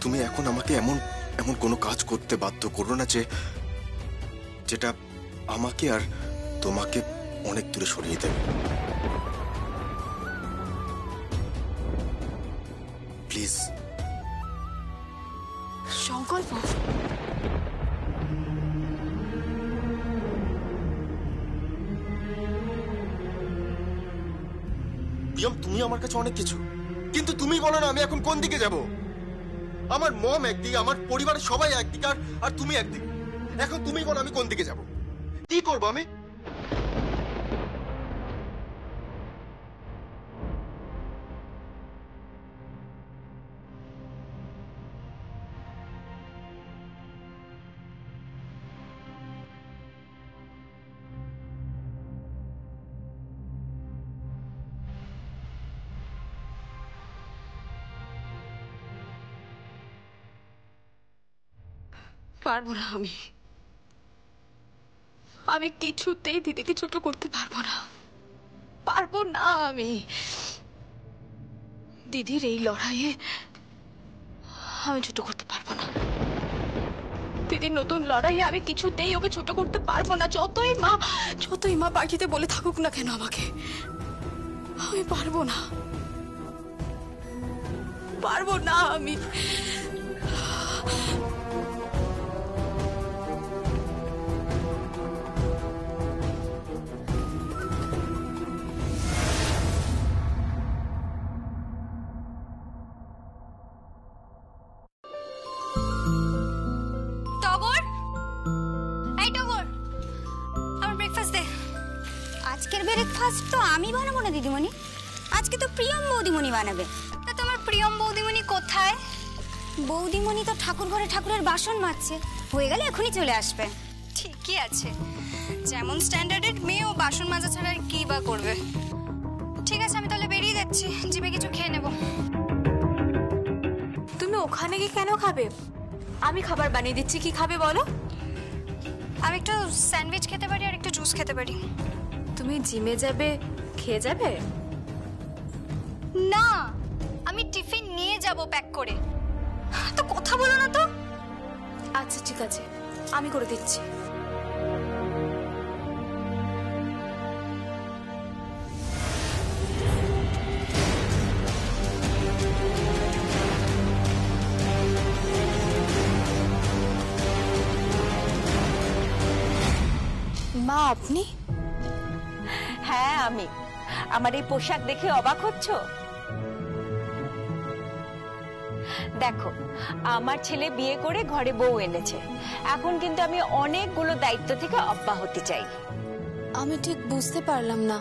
তুমি এখন আমাকে এমন এমন কোনো কাজ করতে বাধ্য করো না যেটা আমাকে আর তোমাকে অনেক দূরে সরিয়ে দেবে। প্লিজ। সংকল্প, প্রিয়ম, তুমি আমার কাছে অনেক কিছু, কিন্তু তুমি বলো না আমি এখন কোন দিকে যাব। আমার মম একদিকে, আমার পরিবারের সবাই একদিকে, আর তুমি একদিকে। এখন তুমি বলো আমি কোন দিকে যাব, কি করবো আমি? পারবো না। আমি কিছুতেই দিদিকে ছোট করতে পারবো না, পারবো না। আমি দিদির এই লড়াইয়ে আমি ছোট করতে পারবো না। দিদির নতুন লড়াইয়ে আমি কিছুতেই ওকে ছোট করতে পারবো না, যতই মা বাড়িতে বলে থাকুক না কেন আমাকে। আমি পারবো না, পারবো না আমি। আজকের ব্রেকফাস্ট তো আমি বানাবো না দিদিমণি, আজকে তো প্রিয়ম বৌদিমণি বানাবে। তা তোমার প্রিয়ম বৌদিমণি কোথায়? বৌদিমণি তো ঠাকুর ঘরে ঠাকুরের বাসন মাজছে, হয়ে গেলে এখনই চলে আসবে। ঠিকই আছে, যেমন স্ট্যান্ডার্ডেড মেয়েও বাসন মাজা ছাড়া আর কি বা করবে। ঠিক আছে, আমি তাহলে বেরিয়ে যাচ্ছি, জিমে কিছু খেয়ে নেব। তুমি ওখানে গিয়ে কেন খাবে? আমি খাবার বানিয়ে দিচ্ছি, কি খাবে বলো? আমি একটু স্যান্ডউইচ খেতে পারি আর একটু জুস খেতে পারি। তুমি জিমে যাবে, খেয়ে যাবে? না, আমি টিফিন নিয়ে যাব প্যাক করে। তো কথা বলো না তো। আচ্ছা ঠিক আছে, আমি করে দিচ্ছি। মা আপনি? হ্যাঁ আমি। আমার এই পোশাক দেখে অবাক হচ্ছ? দেখো, আমার ছেলে বিয়ে করে ঘরে বউ এনেছে, এখন কিন্তু আমি অনেকগুলো দায়িত্ব থেকে অব্যাহতি চাই। আমি ঠিক বুঝতে পারলাম না।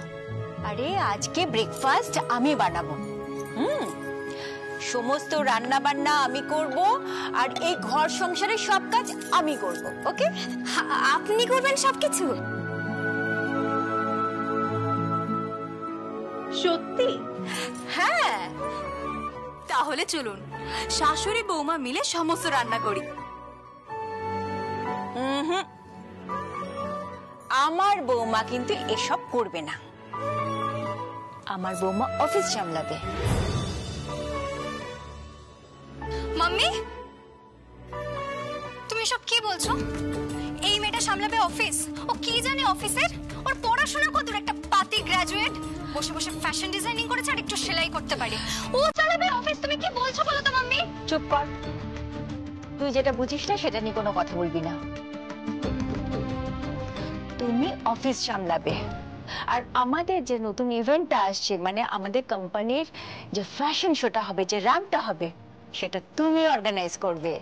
আরে আজকে ব্রেকফাস্ট আমি বানাবো, সমস্ত রান্না বান্না আমি করব, আর এই ঘর সংসারের সব কাজ আমি করব। ওকে? আপনি করবেন সবকিছু? সত্যি? হ্যাঁ। তাহলে চলুন শাশুড়ি বৌমা মিলে সমস্ত রান্না করি। আমার বৌমা কিন্তু এসব করবে না, আমার বৌমা অফিস সামলাবে। মাম্মি, তুমি সব কি বলছো? এই মেয়েটা সামলাবে অফিস? ও কি জানে অফিসের? ওর পড়াশোনা কতদূর? একটা পাতি গ্রাজুয়েট, বসে বসে ফ্যাশন ডিজাইনিং করেছে আর একটু সেলাই করতে পারে। ও চালাবে অফিস? তুমি কি বলছো বলো তো মাম্মি? চুপ কর, তুই যেটা বুঝিস না সেটা নিয়ে কোনো কথা বলবি না। তুমি অফিস সামলাবে, আর আমাদের যে নতুন ইভেন্টটা আসছে, মানে আমাদের কোম্পানির যে ফ্যাশন শোটা হবে, যে র্যাম্পটা হবে, সেটা তুমি অর্গানাইজ করবে।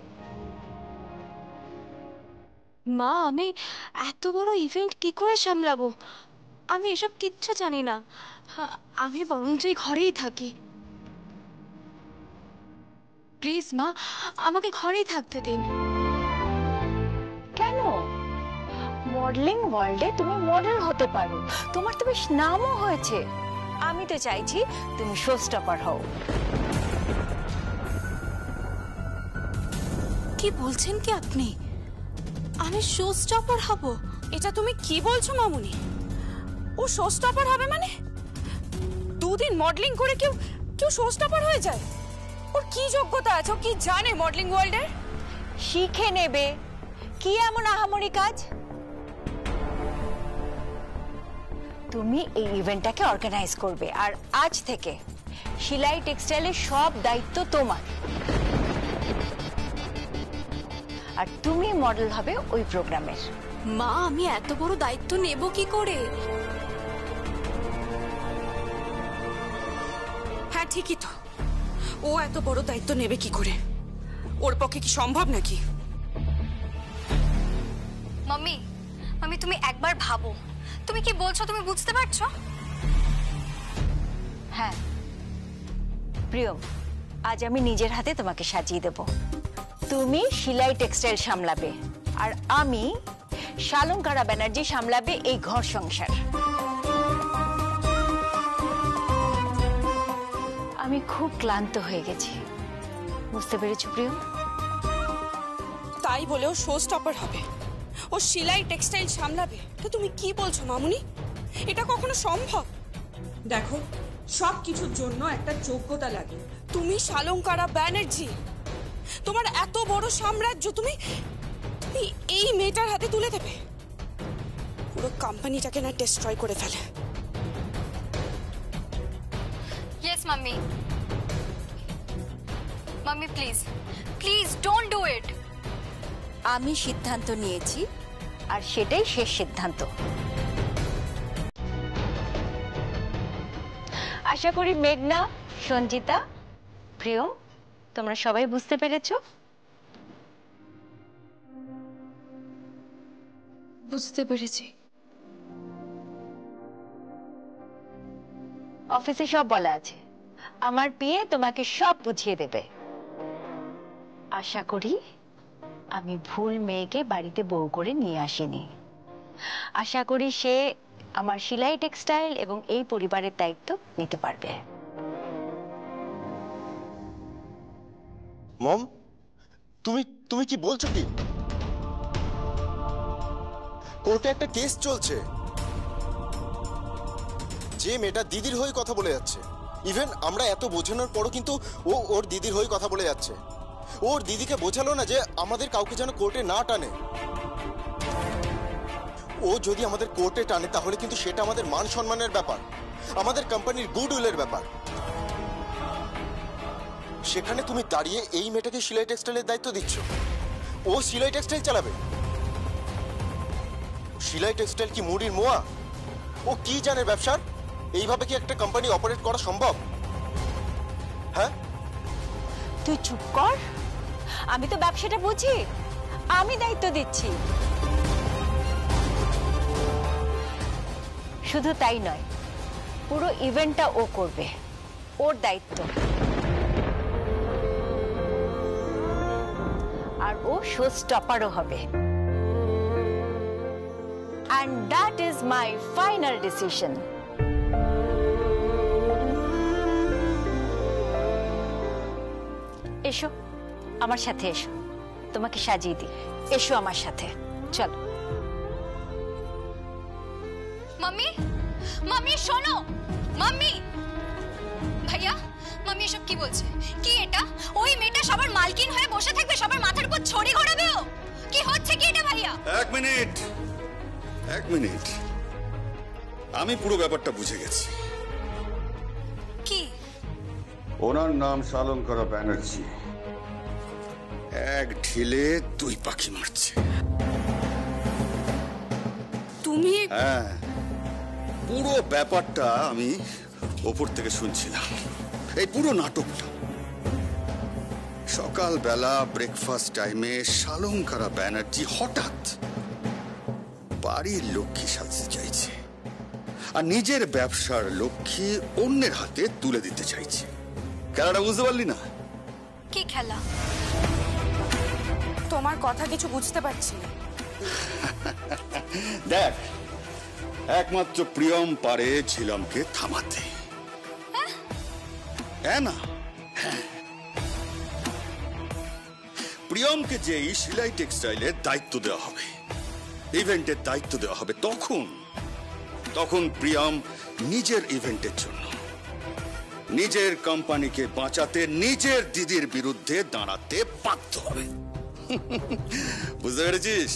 মা আমি এত বড় ইভেন্ট কি করে সামলাবো? আমি এসব কিচ্ছু জানি না। আমি বরঞ্চ ঘরেই থাকি। প্লিজ মা, আমাকে ঘরেই থাকতে দিন। কেন? মডেলিং ওয়ার্ল্ডে তুমি মডেল হতে পারো, তোমার তো বেশ নামও হয়েছে। আমি তো চাইছি তুমি শো স্টপার হও। কি বলছেন কি আপনি? আমি শো স্টপার হব? এটা তুমি কি বলছো মামুনি? ও শো স্টপার হবে মানে? দুদিন মডেলিং করে কেউ শো স্টপার হয়ে যায়? ও ওর কি যোগ্যতা আছে, ও কি জানে মডেলিং ওয়ার্ল্ডের? শিখে নেবে। কি এমন আহামরি কাজ? তুমি এই ইভেন্টটাকে অর্গানাইজ করবে, আর আজ থেকে শিলাই টেক্সটাইলের সব দায়িত্ব তোমার। আর তুমি মডেল হবে ওই প্রোগ্রামের। মা, আমি এত বড় দায়িত্ব নেব কি করে? হ্যাঁ ঠিকই তো, ও এত বড় দায়িত্ব নেবে কি করে? ওর পক্ষে কি সম্ভব নাকি? মাম্মি, মাম্মি তুমি একবার ভাবো, তুমি কি বলছো তুমি বুঝতে পারছো? হ্যাঁ প্রিয়ম, আজ আমি নিজের হাতে তোমাকে সাজিয়ে দেব। তুমি শিলাই টেক্সটাইল সামলাবে, আর আমি শালঙ্কারা ব্যানার্জি সামলাবে এই ঘর সংসার। আমি খুব ক্লান্ত হয়ে গেছি, বুঝতে পেরেছো প্রিয়ম? তাই বলেও শো স্টপার হবে, ও শিলাই টেক্সটাইল সামলাবে? তো তুমি কি বলছো মামুনি? এটা কখনো সম্ভব? দেখো, সব কিছুর জন্য একটা যোগ্যতা লাগে। তুমি শালঙ্কারা ব্যানার্জি, তোমার এত বড় সাম্রাজ্য তুমি তুমি এই মেয়েটার হাতে তুলে দেবে? পুরো কোম্পানিটাকে না ডিস্ট্রয় করে ফেলে। Yes mummy, mummy please please don't do it. আমি সিদ্ধান্ত নিয়েছি, আর সেটাই শেষ সিদ্ধান্ত। আশা করি মেঘনা, সঞ্জিতা, প্রিয়ম, তোমরা সবাই বুঝতে পেরেছো? বুঝতে পেরেছি। অফিসে সব বলা আছে, আমার পিয়ে তোমাকে সব বুঝিয়ে দেবে। আশা করি আমি ভুল মেয়েকে বাড়িতে বউ করে নিয়ে আসিনি। আশা করি সে আমার সেলাই টেক্সটাইল এবং এই পরিবারের দায়িত্ব নিতে পারবে। মম, তুমি তুমি কি বলছো কি? কোর্টে একটা কেস চলছে, যে মেয়েটা দিদির হয়ে কথা বলে যাচ্ছে। ইভেন আমরা এত বোঝানোর পরও কিন্তু ও ওর দিদির হয়ে কথা বলে যাচ্ছে। ওর দিদিকে বোঝালো না যে আমাদের কাউকে যেন কোর্টে না টানে। ও যদি আমাদের কোর্টে টানে তাহলে কিন্তু সেটা আমাদের মান সম্মানের ব্যাপার, আমাদের কোম্পানির গুডউইলের ব্যাপার। সেখানে তুমি দাঁড়িয়ে এই মেয়েটাকে সেলাই টেক্সটাইলের দায়িত্ব দিচ্ছ। ও সেলাই টেক্সটাইল চালাবে? সেলাই টেক্সটাইল কি মুড়ির মোয়া? ও কি জানে ব্যবসার? এইভাবে কি একটা কোম্পানি অপারেট করা সম্ভব? হ্যাঁ, তুই চুপ কর, আমি তো ব্যবসাটা বুঝি, আমি দায়িত্ব দিচ্ছি। শুধু তাই নয়, পুরো ইভেন্টটা ও করবে, ওর দায়িত্ব। আর ও শো স্টপারও হবে। And that is my final decision. এসো আমার সাথে, এসো তোমাকে সাজিয়ে দিই। এসো আমার সাথে, চলো। মাম্মি, মাম্মি শোনো, মাম্মি। ভাইয়া, মাম্মি এসব কি বলছে? কি এটা? ওই মেয়েটা সবার মালকিন হয়ে বসে থাকবে, সবার মাথার উপর ছড়ি ঘোরাবে ও? কি হচ্ছে কি এটা ভাইয়া? এক মিনিট, আমি পুরো ব্যাপারটা বুঝে গেছি। কি? ওনার নাম শালঙ্কারা ব্যানার্জি। এক ঢিলে দুই পাখি মারছে। তুমি? হ্যাঁ, পুরো ব্যাপারটা আমি ওপর থেকে শুনছিলাম, এই পুরো নাটকটা। সকালবেলা ব্রেকফাস্ট টাইমে শালঙ্কারা ব্যানার্জি হঠাৎ বাড়ির লক্ষ্মী সাজতে চাইছে, আর নিজের ব্যবসার লক্ষ্মী অন্যের হাতে তুলে দিতে চাইছে। খেলাটা বুঝতে পারলি না? কি খেলা? তোমার কথা কিছু বুঝতে পারছি না। দেখ, একমাত্র প্রিয়ম পারে ঝিলামকে থামাতে। হ্যাঁ না? প্রিয়মকে যেই সেলাই টেক্সটাইলের দায়িত্ব দেওয়া হবে, ইভেন্টের দায়িত্ব দেওয়া হবে, তখন প্রিয়ম নিজের ইভেন্টের জন্য নিজের কোম্পানিকে বাঁচাতে নিজের দিদির বিরুদ্ধে দাঁড়াতে বাধ্য হবে। বুঝতে পেরেছিস?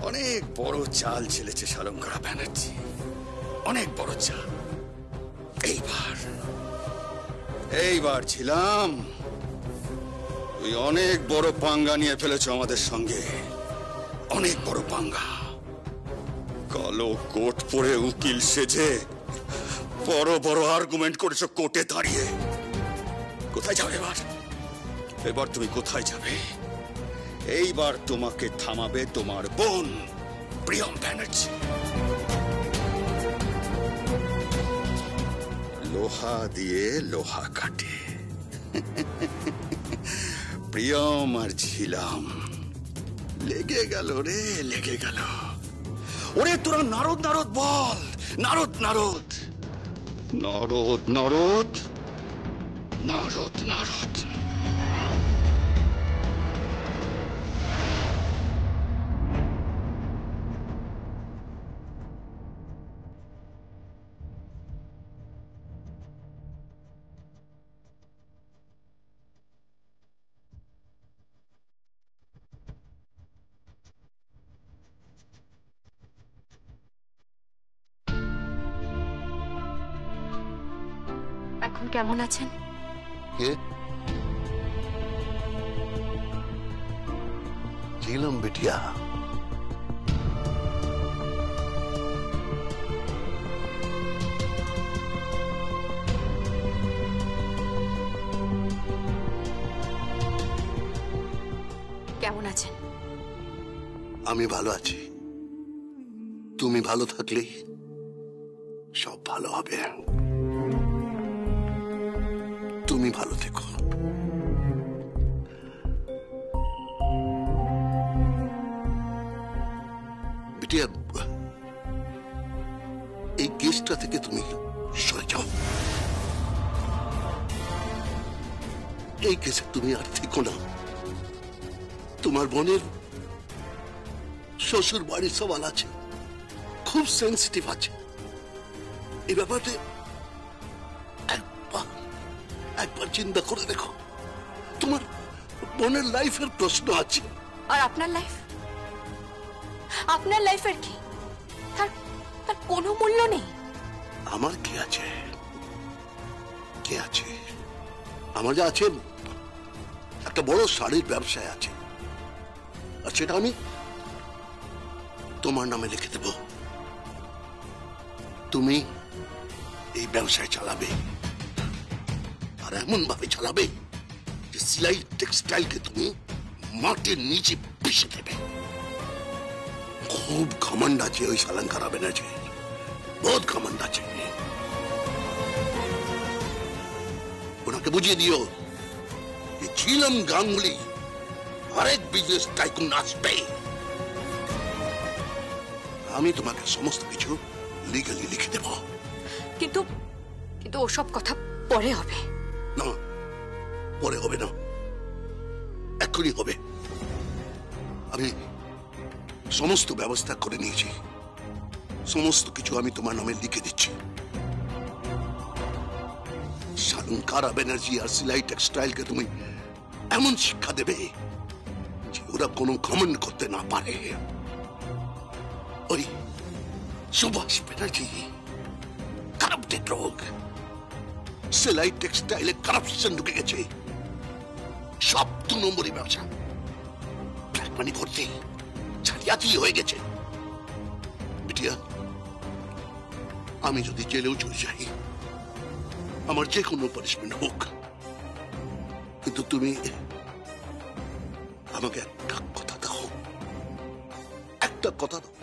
অনেক বড় চাল ছেলেছে শালঙ্কারা ব্যানার্জি, অনেক বড় চাল। এইবার ছিলাম তুই অনেক বড় পাঙ্গা নিয়ে ফেলেছ আমাদের সঙ্গে, অনেক বড় পাঙ্গা। কালো কোট পরে উকিল সেজে বড় বড় আর্গুমেন্ট করেছ কোর্টে দাঁড়িয়ে। কোথায় যাবে এবার তুমি কোথায় যাবে? এইবার তোমাকে থামাবে তোমার বোন প্রিয়ম ব্যানার্জি। লোহা দিয়ে লোহা কাটে। প্রিয়ম আর ঝিলাম লেগে গেল রে, লেগে গেল। ওরে তোরা নারদ নারদ বল, নারদ নারদ, নারদ নারদ, নারদ নারদ। এখন কেমন আছেন? কে? ঝিলাম বিটিয়া। কেমন আছেন? আমি ভালো আছি। তুমি ভালো থাকলেই সব ভালো হবে। তুমি ভালো থেকো। বিটিয়া, এই কেসটা থেকে তুমি সরে যাও। এই কেসে তুমি আর থেকো না। তোমার বোনের শ্বশুর বাড়ির সওয়াল আছে, খুব সেন্সিটিভ আছে। এই ব্যাপারে একবার চিন্তা করে দেখো। তোমার বোনের লাইফের প্রশ্ন আছে। আর আপনার লাইফ? আপনার লাইফের কি? তার কোনো মূল্য নেই। আমার কি আছে? কে আছে? আমার যা আছে, একটা বড় শাড়ির ব্যবসায় আছে, আর সেটা আমি তোমার নামে লিখে দেব। তুমি এই ব্যবসায় চালাবে, আর এমন ভাবে চালাবে যে সিলাই টেক্সটাইলকে তুমি মাটির নিচে পিষে দেবে। খুব ঘমন্ড আছে ওই শালঙ্কারা ব্যানার্জি, বহুত ঘমন্ড আছে। ওনাকে বুঝিয়ে দিও যে ঝিলাম গাঙ্গুলি আরেক বিজনেস টাইকুন আসবে। আমি তোমাকে সমস্ত কিছু লিগালি লিখে দেব। কিন্তু ওসব কথা পরে হবে। না, পরে হবে না, এক্ষুনি হবে। আমি সমস্ত ব্যবস্থা করে নিয়েছি, সমস্ত কিছু আমি তোমার নামে লিখে দিচ্ছি। শালঙ্কারা ব্যানার্জি আর সিলাই টেক্সটাইলকে তুমি এমন শিক্ষা দেবে যে ওরা কোনো ঘমন্ড করতে না পারে। ওই সুভাষ ব্যানার্জি কারাপ্টেড রোগ, সেলাই টেক্সটাইলে কারাপশন ঢুকে গেছে, সব 2 নম্বরই ব্যবসা, ব্ল্যাক মানি ভর্তি, জালিয়াতি হয়ে গেছে। বিটিয়া, আমি যদি জেলেও চলে যাই, আমার যে কোনো পানিশমেন্ট হোক, কিন্তু তুমি আমাকে একটা কথা দাও, একটা কথা দাও।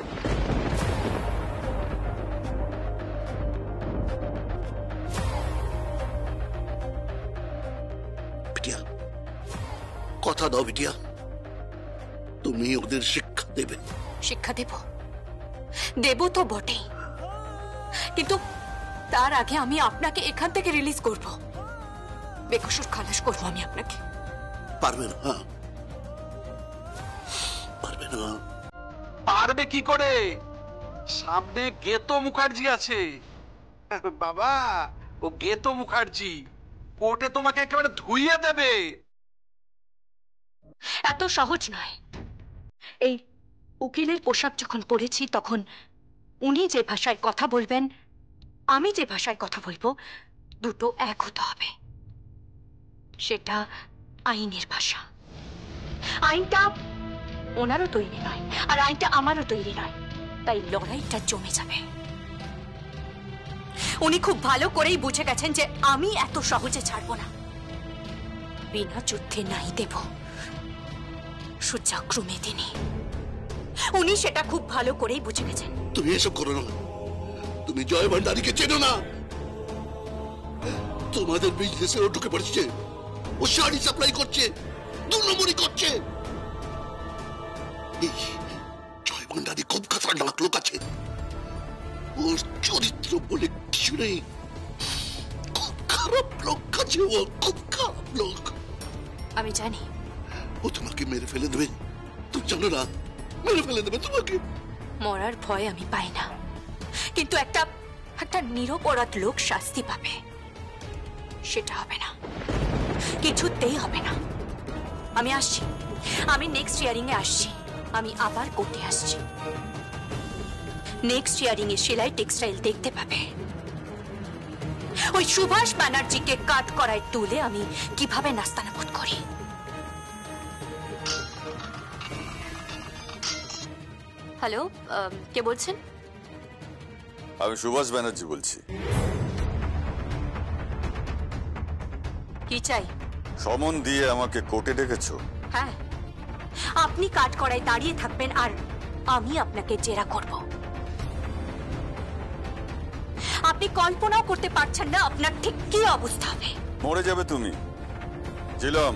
বিটিয়া, কথা দাও বিটিয়া, তুমি ওদের শিক্ষা দেবে। শিক্ষা দেব তো বটেই, কিন্তু তার আগে আমি আপনাকে এখান থেকে রিলিজ করব, বেকসুর খালাস করব আমি আপনাকে। পারবে না, পারবে না। পারবে কি করে? সামনে গেতো মুখার্জি আছে। বাবা, ও গেতো মুখার্জি কোর্টে তোমাকে একেবারে ধুইয়ে দেবে। এত সহজ নয়। এই উকিলের পোশাক যখন পড়েছি তখন উনি যে ভাষায় কথা বলবেন, আমি যে ভাষায় কথা বলবো, দুটো এক হতে হবে। সেটা আইনের ভাষা। আইনটা ওনারও তৈরি নয়, আর আইনটা আমারও তৈরি নয়, তাই লড়াইটা জমে যাবে। উনি খুব ভালো করেই বুঝে গেছেন যে আমি এত সহজে ছাড়বো না। বিনা যুদ্ধে নাই দেব সূর্যাক্রমে তিনি। উনি সেটা খুব ভালো করেই বুঝে গেছেন। তুমি এসব করো না। তুমি জয় ভান্ডারীকে চেনো না। তোমাদের বিজনেসে ও ঢুকে পড়ছে। ও শাড়ি সাপ্লাই করছে, 2 নম্বরই করছে। এই জয় ভান্ডারী খুব খতরনাক লোক আছে। ওর চরিত্র বলে কিছু নেই। খুব খারাপ লোক আছে ও, খুব খারাপ লোক। আমি জানি ও তোমাকে মেরে ফেলে দেবে। তুমি জানো না, মেরে ফেলে দেবে তোমাকে। মরার ভয় আমি পাই না, কিন্তু একটা নিরপরাধ লোক শাস্তি পাবে, সেটা হবে না, কিছুতেই হবে না। আমি আসছি, আমি নেক্সট হিয়ারিং এ আসছি, আমি আবার কোর্টে আসছি। নেক্সট হিয়ারিং এ সেলাই টেক্সটাইল দেখতে পাবে। ওই সুভাষ ব্যানার্জিকে কাট করায় তুলে আমি কিভাবে নাস্তানাবুদ করি। হ্যালো, কে বলছেন? আমি সুভাষ ব্যানার্জি বলছি। কি চাই? সমন দিয়ে আমাকে কোর্টে ডেকেছো? হ্যাঁ, আপনি কাট করায় দাঁড়িয়ে থাকবেন আর আমি আপনাকে জেরা করব। আপনি কল্পনাও করতে পারছেন না আপনার ঠিক কি অবস্থা হবে। মরে যাবে তুমি। ঝিলম,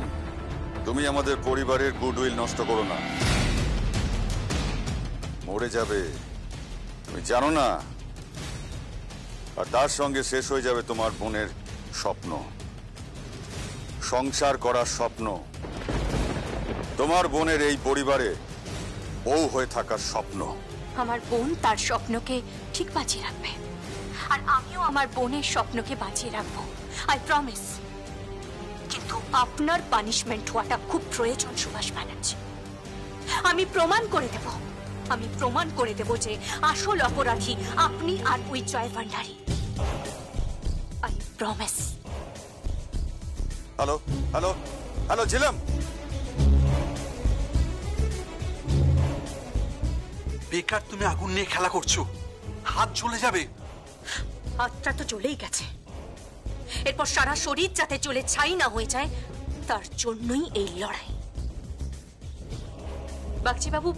তুমি আমাদের পরিবারের গুডউইল নষ্ট করো না। মরে যাবে, তুমি জানো না। আর তার সঙ্গে শেষ হয়ে যাবে তোমার বোনের স্বপ্ন, সংসার করার স্বপ্ন, তোমার বোনের এই পরিবারে বউ হয়ে থাকার স্বপ্ন। আমার বোন তার স্বপ্নকে ঠিক বাঁচিয়ে রাখবে, আর আমিও আমার বোনের স্বপ্নকে বাঁচিয়ে রাখবো, আই প্রমিস। কিন্তু আপনার পানিশমেন্ট হওয়াটা খুব প্রয়োজন সুভাষ ব্যানার্জি। আমি প্রমাণ করে দেব, আমি প্রমাণ করে দেব যে আসল অপরাধী আপনি আর ওই Joy Bhandari. I promise. Hello hello hello Jhilam, বেকার তুমি আগুন নিয়ে খেলা করছো, হাত জ্বলে যাবে। হাতটা তো জ্বলেই গেছে, এরপর সারা শরীর যাতে জ্বলে ছাই না হয়ে যায় তার জন্যই এই লড়াই। বাগচি বাবু,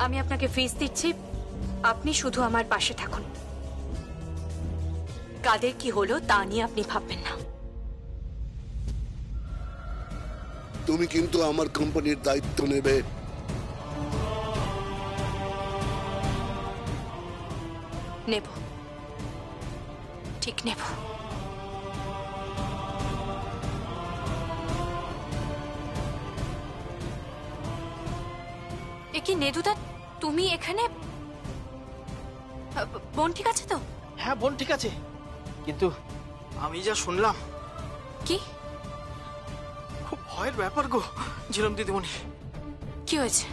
আমি আপনাকে ফিস দিচ্ছি, আপনি শুধু আমার পাশে থাকুন। কাদের কি হলো তা নিয়ে আপনি ভাববেন না। তুমি কিন্তু আমার কোম্পানির দায়িত্ব নেবে। নেব, ঠিক নেব। এ কি নেদুদা, তুমি এখানে? বোন ঠিক আছে তো? হ্যাঁ বোন ঠিক আছে, কিন্তু আমি যা শুনলাম কি? খুব ভয়ের ব্যাপার গো ঝিলম দিদিমণি। কি হয়েছে?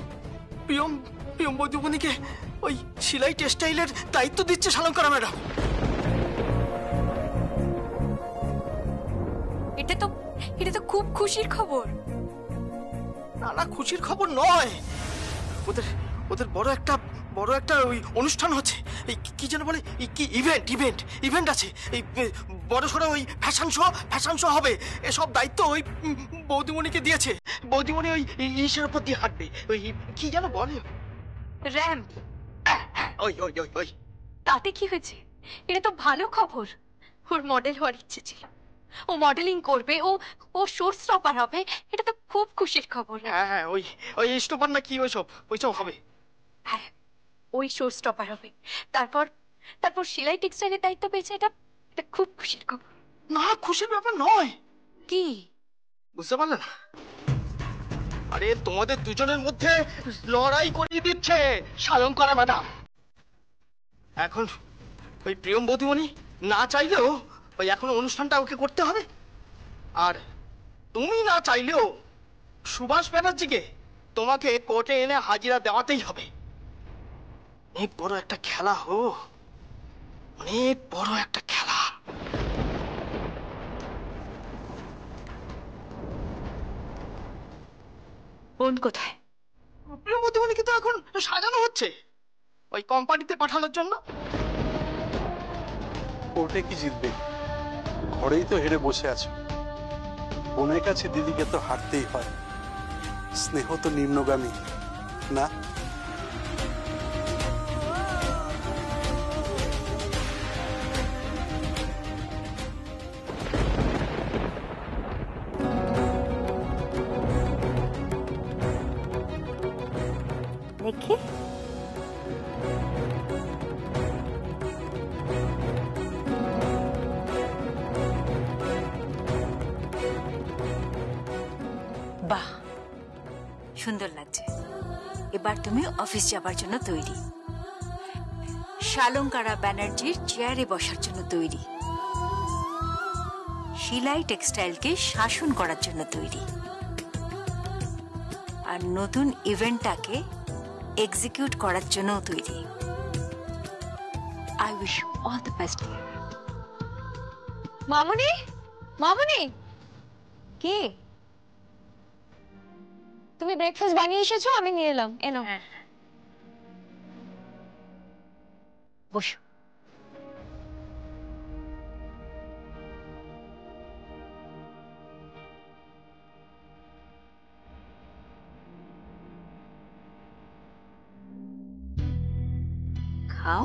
প্রিয়ম দিদিমণিকে ওই সেলাই টেক্সটাইলের দায়িত্ব দিচ্ছে শালঙ্কারা ম্যাডাম। এটা তো খুব খুশির খবর। না না, খুশির খবর নয়। ওদের বড় একটা ওই অনুষ্ঠান হচ্ছে, এই কি যেন বলে, কি ইভেন্ট আছে, এই বড় সড়ো ওই ফ্যাশন শো হবে। এসব দায়িত্ব ওই বৌদিমণিকে দিয়েছে। বৌদিমণি ওই ইসের উপর দিয়ে হাঁটবে, ওই কি যেন বলে, র্যাম্প। ওই তাতে কি হয়েছে? এটা তো ভালো খবর। ওর মডেল হওয়ার ইচ্ছে ছিল, ও মডেলিং করবে, ও শো স্টপার হবে। এটা তো খুব খুশির খবর। হ্যাঁ, ওই স্টপার না কি ওইসব হবে। হ্যাঁ, ওই শো স্টপার হবে। তারপর সেলাই টেক্সটাইলের দায়িত্ব পেয়েছে। এটা খুব খুশির খবর। না, খুশির ব্যাপার নয়। কি বুঝতে পারলে না? আরে তোমাদের দুজনের মধ্যে লড়াই করিয়ে দিচ্ছে শালঙ্কারা ম্যাডাম। এখন ওই প্রিয়ম বৌদিমণি না চাইলেও ওই এখন অনুষ্ঠানটা ওকে করতে হবে। আর তুমি না চাইলেও সুভাষ ব্যানার্জিকে তোমাকে কোর্টে এনে হাজিরা দেওয়াতেই হবে। অনেক বড় একটা খেলা অনেক বড় একটা খেলা। বোন কোথায়? প্রিয়মতিমণিকে তো এখন সাজানো হচ্ছে ওই কোম্পানিতে পাঠানোর জন্য। কোর্টে কি জিতবে? ঘরেই তো হেরে বসে আছে। বোনের কাছে দিদিকে তো হারতেই হয়। স্নেহ তো নিম্নগামী না? দেখি বাহ, সুন্দর লাগছে। এবার তুমি অফিস যাবার জন্য তৈরি, শালঙ্কারা ব্যানার্জির চেয়ারে বসার জন্য তৈরি, শিলাই টেক্সটাইলকে শাসন করার জন্য তৈরি, আর নতুন ইভেন্টটাকে এক্সিকিউট করার জন্যও তৈরি। I wish you all the best. মামুনি, মামুনি, কে? তুমি ব্রেকফাস্ট বানিয়ে এসেছো, আমি নিয়ে এলাম, এনো। বসো। খাও।